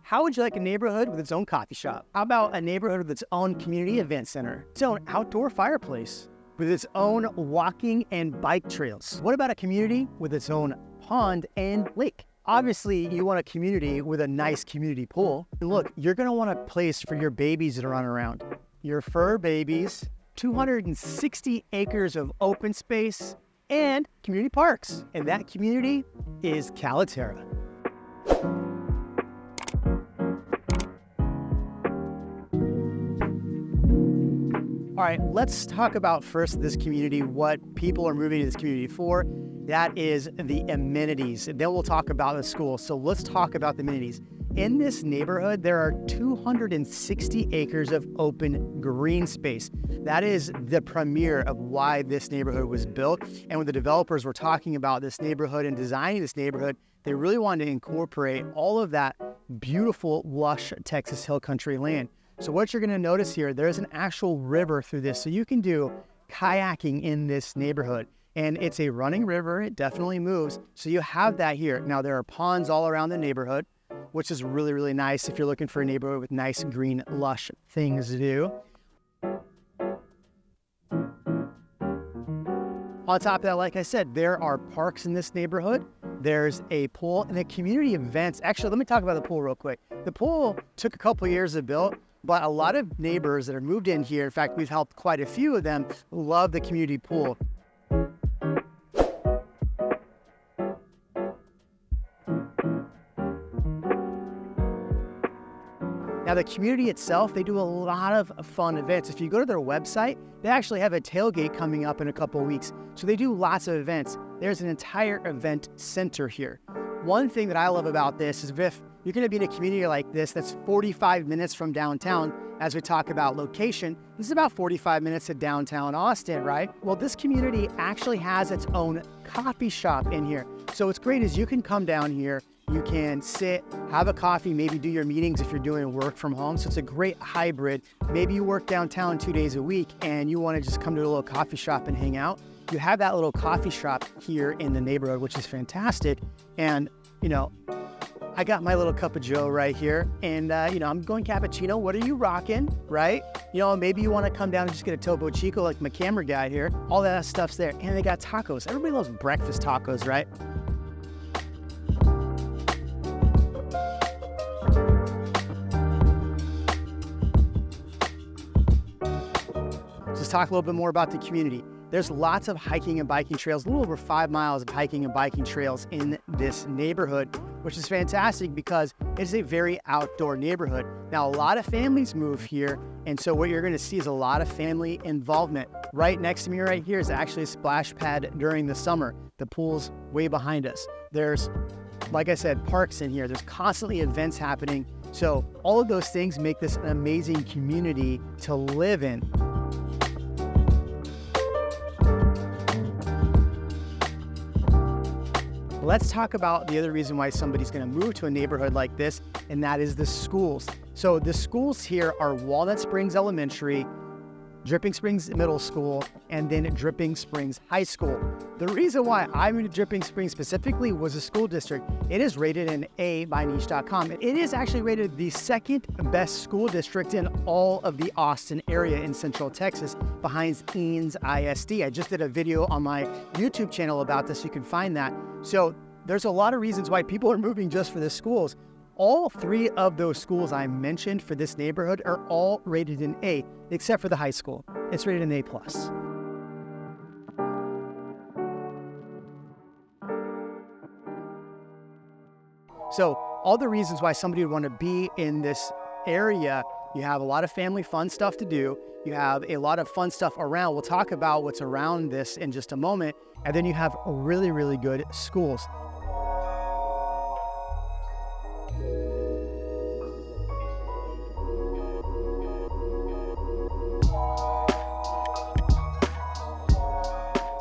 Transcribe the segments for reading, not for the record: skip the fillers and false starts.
How would you like a neighborhood with its own coffee shop? How about a neighborhood with its own community event center, its own outdoor fireplace, with its own walking and bike trails? What about a community with its own pond and lake? Obviously, you want a community with a nice community pool. And look, you're gonna want a place for your babies to run around. Your fur babies, 260 acres of open space, and community parks. And that community is Caliterra. All right, let's talk about first this community, what people are moving to this community for. That is the amenities. Then we'll talk about the school. So let's talk about the amenities. In this neighborhood, there are 260 acres of open green space. That is the premier of why this neighborhood was built. And when the developers were talking about this neighborhood and designing this neighborhood, they really wanted to incorporate all of that beautiful, lush Texas Hill Country land. So what you're gonna notice here, there's an actual river through this. So you can do kayaking in this neighborhood. And it's a running river, it definitely moves. So you have that here. Now there are ponds all around the neighborhood, which is really, really nice if you're looking for a neighborhood with nice, green, lush things to do. On top of that, like I said, there are parks in this neighborhood. There's a pool and the community events. Actually, let me talk about the pool real quick. The pool took a couple years to build, but a lot of neighbors that are moved in here, in fact, we've helped quite a few of them, love the community pool. Now the community itself, they do a lot of fun events. If you go to their website, they actually have a tailgate coming up in a couple of weeks. So they do lots of events. There's an entire event center here. One thing that I love about this is if you're gonna be in a community like this that's 45 minutes from downtown, as we talk about location, this is about 45 minutes to downtown Austin, right? Well, this community actually has its own coffee shop in here. So what's great is you can come down here, you can sit, have a coffee, maybe do your meetings if you're doing work from home. So it's a great hybrid. Maybe you work downtown 2 days a week and you want to just come to a little coffee shop and hang out. You have that little coffee shop here in the neighborhood, which is fantastic. And, you know, I got my little cup of Joe right here and, you know, I'm going cappuccino. What are you rocking, right? You know, maybe you want to come down and just get a Topo Chico like my camera guy here. All that stuff's there. And they got tacos. Everybody loves breakfast tacos, right? Let's talk a little bit more about the community. There's lots of hiking and biking trails, a little over 5 miles of hiking and biking trails in this neighborhood, which is fantastic because it's a very outdoor neighborhood. Now, a lot of families move here, and so what you're gonna see is a lot of family involvement. Right next to me right here is actually a splash pad during the summer. The pool's way behind us. There's, like I said, parks in here. There's constantly events happening. So all of those things make this an amazing community to live in. Let's talk about the other reason why somebody's gonna move to a neighborhood like this, and that is the schools. So the schools here are Walnut Springs Elementary, Dripping Springs Middle School, and then Dripping Springs High School. The reason why I moved to Dripping Springs specifically was the school district. It is rated an A by niche.com. It is actually rated the second best school district in all of the Austin area in Central Texas, behind Eanes ISD. I just did a video on my YouTube channel about this. You can find that. So there's a lot of reasons why people are moving just for the schools. All 3 of those schools I mentioned for this neighborhood are all rated an A, except for the high school. It's rated an A+. So all the reasons why somebody would want to be in this area, you have a lot of family fun stuff to do. You have a lot of fun stuff around. We'll talk about what's around this in just a moment. And then you have really, really good schools.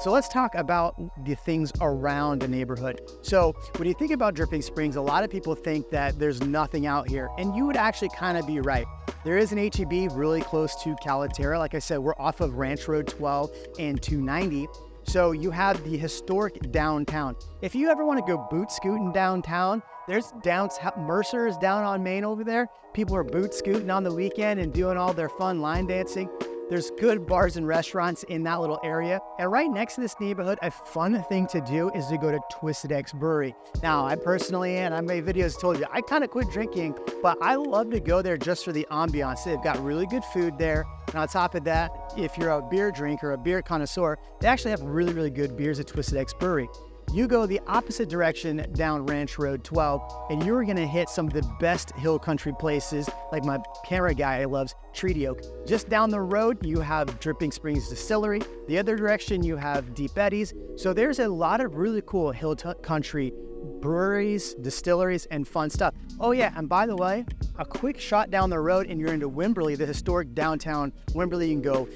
So let's talk about the things around the neighborhood. So when you think about Dripping Springs, a lot of people think that there's nothing out here, and you would actually kind of be right. There is an H-E-B really close to Caliterra. Like I said, we're off of Ranch Road 12 and 290. So you have the historic downtown. If you ever want to go boot scooting downtown, There's downtown, Mercer's down on Main over there. People are boot scooting on the weekend and doing all their fun line dancing. There's good bars and restaurants in that little area. And right next to this neighborhood, a fun thing to do is to go to Twisted X Brewery. Now, I personally, and I made videos told you, I kind of quit drinking, but I love to go there just for the ambiance. They've got really good food there. And on top of that, if you're a beer drinker, a beer connoisseur, they actually have really, really good beers at Twisted X Brewery. You go the opposite direction down Ranch Road 12, and you're gonna hit some of the best hill country places, like my camera guy loves, Treaty Oak. Just down the road, you have Dripping Springs Distillery. The other direction, you have Deep Eddies. So there's a lot of really cool hill country breweries, distilleries, and fun stuff. Oh yeah, and by the way, a quick shot down the road and you're into Wimberley, the historic downtown Wimberley. You can go,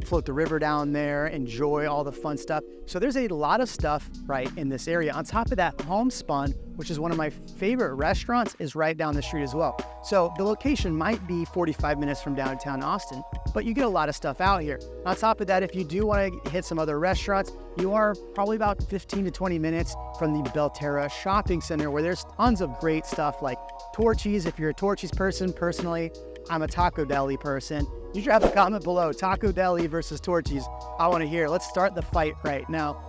float the river down there, enjoy all the fun stuff. So there's a lot of stuff right in this area. On top of that, Homespun, which is one of my favorite restaurants, is right down the street as well. So the location might be 45 minutes from downtown Austin, but you get a lot of stuff out here. On top of that, if you do want to hit some other restaurants, you are probably about 15 to 20 minutes from the Caliterra shopping center, where there's tons of great stuff like Torchy's. If you're a Torchy's person, personally, I'm a Taco Deli person. You drop a comment below, Taco Deli versus Torchy's. I want to hear. Let's start the fight right now.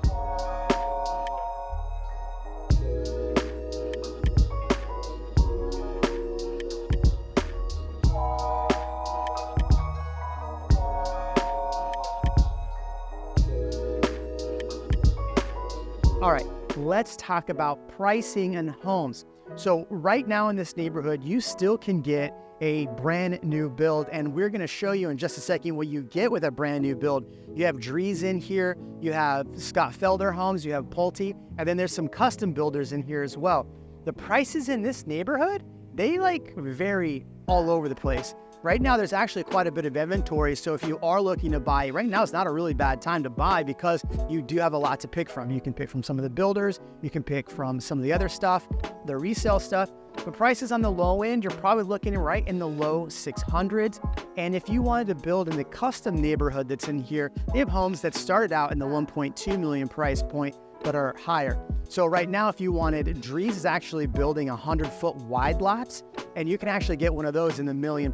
All right, let's talk about pricing and homes. So right now in this neighborhood, you still can get a brand new build, and we're gonna show you in just a second what you get with a brand new build. You have Drees in here, you have Scott Felder Homes, you have Pulte, and then there's some custom builders in here as well. The prices in this neighborhood, they vary all over the place. Right now, there's actually quite a bit of inventory, so if you are looking to buy, right now it's not a really bad time to buy because you do have a lot to pick from. You can pick from some of the builders, you can pick from some of the other stuff, the resale stuff. But prices on the low end, you're probably looking right in the low 600s. And if you wanted to build in the custom neighborhood that's in here, they have homes that started out in the 1.2 million price point, but are higher. So right now, if you wanted, Drees is actually building 100-foot wide lots, and you can actually get one of those in the $1 million+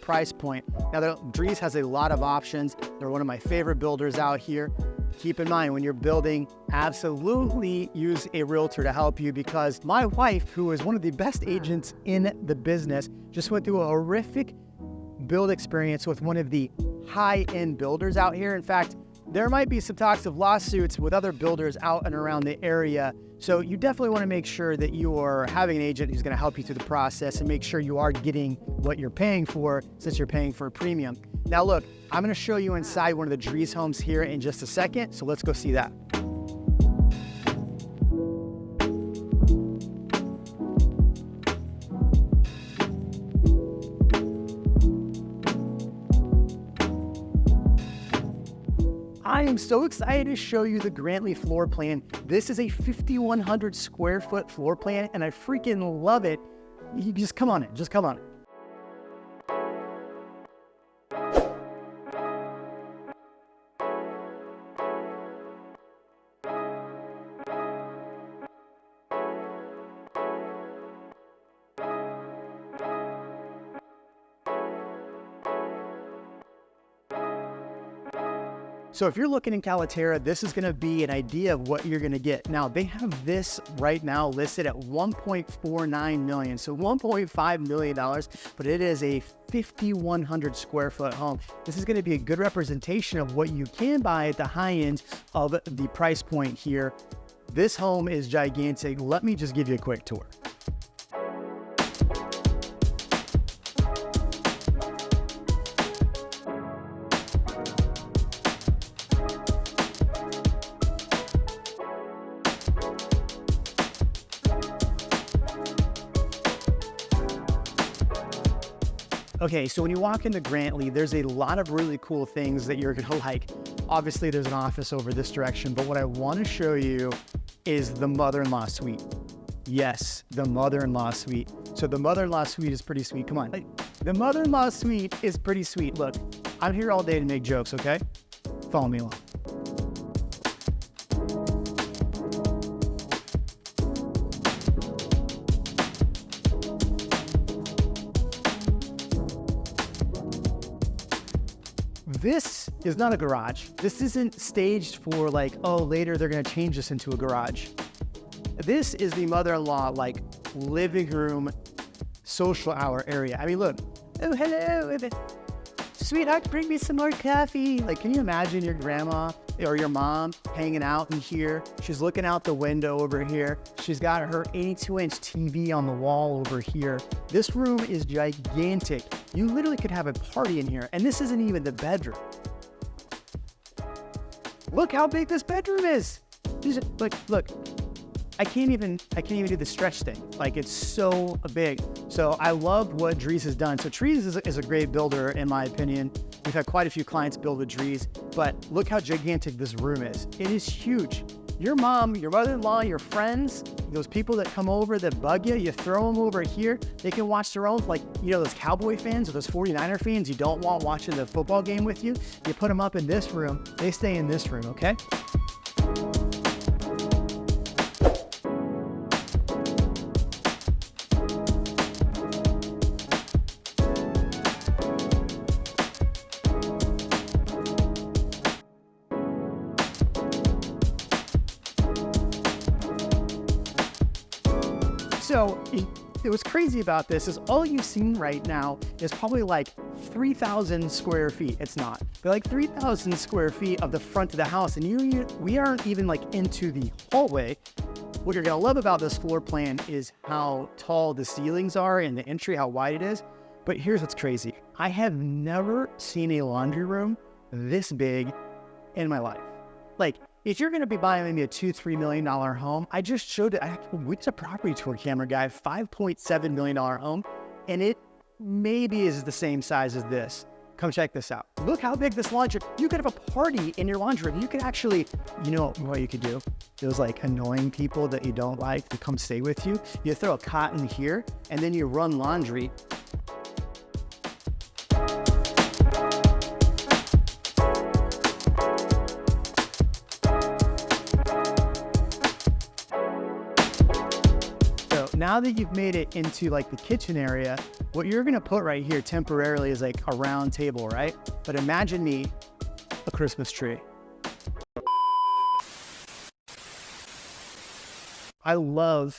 price point. Now, Drees has a lot of options. They're one of my favorite builders out here. Keep in mind, when you're building, absolutely use a realtor to help you, because my wife, who is one of the best agents in the business, just went through a horrific build experience with one of the high-end builders out here. In fact, there might be some talks of lawsuits with other builders out and around the area. So you definitely want to make sure that you are having an agent who's going to help you through the process and make sure you are getting what you're paying for, since you're paying for a premium. Now look, I'm going to show you inside one of the Drees homes here in just a second. So let's go see that. I am so excited to show you the Grantley floor plan. This is a 5,100 square foot floor plan, and I freaking love it. You just come on it, just come on it. So if you're looking in Caliterra, this is going to be an idea of what you're going to get. Now, they have this right now listed at $1.49 million, so $1.5 million, but it is a 5,100 square foot home. This is going to be a good representation of what you can buy at the high end of the price point here. This home is gigantic. Let me just give you a quick tour. Okay, so when you walk into Grantley, there's a lot of really cool things that you're gonna like. Obviously, there's an office over this direction, but what I wanna show you is the mother-in-law suite. Yes, the mother-in-law suite. So the mother-in-law suite is pretty sweet. Come on. The mother-in-law suite is pretty sweet. Look, I'm here all day to make jokes, okay? Follow me along. This is not a garage. This isn't staged for like, oh, later they're gonna change this into a garage. This is the mother-in-law, like, living room, social hour area. I mean, look, oh, hello, sweetheart, bring me some more coffee. Like, can you imagine your grandma or your mom hanging out in here? She's looking out the window over here. She's got her 82-inch TV on the wall over here. This room is gigantic. You literally could have a party in here, and this isn't even the bedroom. Look how big this bedroom is. Look. I can't even do the stretch thing. Like, it's so big. So I love what Drees has done. So Drees is a great builder, in my opinion. We've had quite a few clients build with Drees, but look how gigantic this room is. It is huge. Your mom, your mother-in-law, your friends, those people that come over that bug you, you throw them over here. They can watch their own, like, you know, those Cowboy fans or those 49er fans you don't want watching the football game with you. You put them up in this room. They stay in this room, okay? So what's crazy about this is all you've seen right now is probably like 3,000 square feet. It's not. They're like 3,000 square feet of the front of the house, and we aren't even like into the hallway. What you're gonna love about this floor plan is how tall the ceilings are and the entry, how wide it is. But here's what's crazy. I have never seen a laundry room this big in my life. Like, if you're going to be buying maybe a $2-3 million home, I just showed it. We did a property tour camera guy, $5.7 million home, and it maybe is the same size as this. Come check this out. Look how big this laundry. You could have a party in your laundry room. You could actually, you know what you could do? Those like annoying people that you don't like to come stay with you. You throw a cot in here, and then you run laundry. Now that you've made it into like the kitchen area, what you're gonna put right here temporarily is like a round table, right? But imagine me, a Christmas tree. I love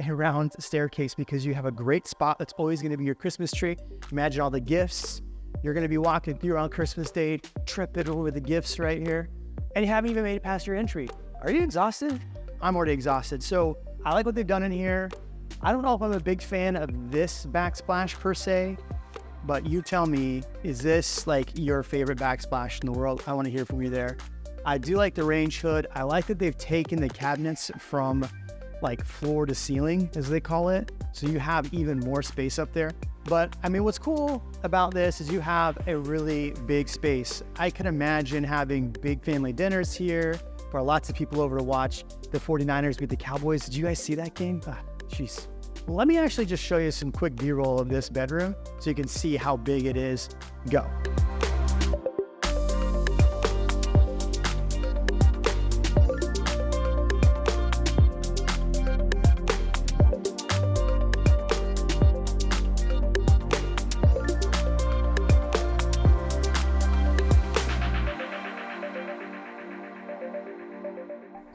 a round staircase because you have a great spot that's always gonna be your Christmas tree. Imagine all the gifts. You're gonna be walking through on Christmas Day, tripping over the gifts right here, and you haven't even made it past your entry. Are you exhausted? I'm already exhausted. So I like what they've done in here. I don't know if I'm a big fan of this backsplash per se, but you tell me, is this like your favorite backsplash in the world? I want to hear from you there. I do like the range hood. I like that they've taken the cabinets from like floor to ceiling, as they call it. So you have even more space up there. But I mean, what's cool about this is you have a really big space. I can imagine having big family dinners here for lots of people over to watch the 49ers beat the Cowboys. Did you guys see that game? Jeez. Well, let me actually just show you some quick B-roll of this bedroom so you can see how big it is. Go.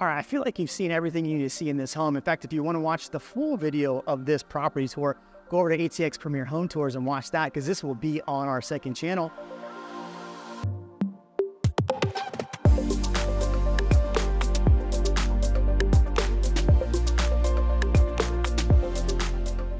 All right, I feel like you've seen everything you need to see in this home. In fact, if you want to watch the full video of this property tour, go over to ATX Premier Home Tours and watch that, because this will be on our second channel.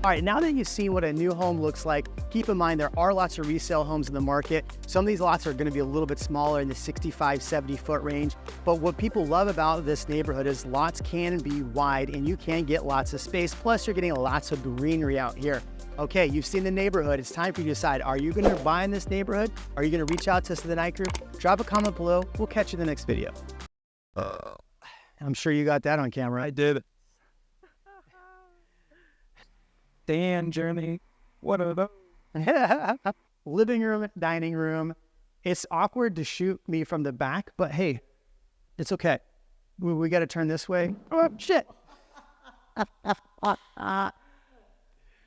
All right, now that you've seen what a new home looks like, keep in mind there are lots of resale homes in the market. Some of these lots are gonna be a little bit smaller in the 65, 70 foot range. But what people love about this neighborhood is lots can be wide and you can get lots of space. Plus you're getting lots of greenery out here. Okay, you've seen the neighborhood. It's time for you to decide, are you gonna buy in this neighborhood? Are you gonna reach out to us to the night group? Drop a comment below. We'll catch you in the next video. I'm sure you got that on camera. I did. Dan, Jeremy, what are those? Living room, dining room. It's awkward to shoot me from the back, but hey, it's okay. We got to turn this way. Oh, shit.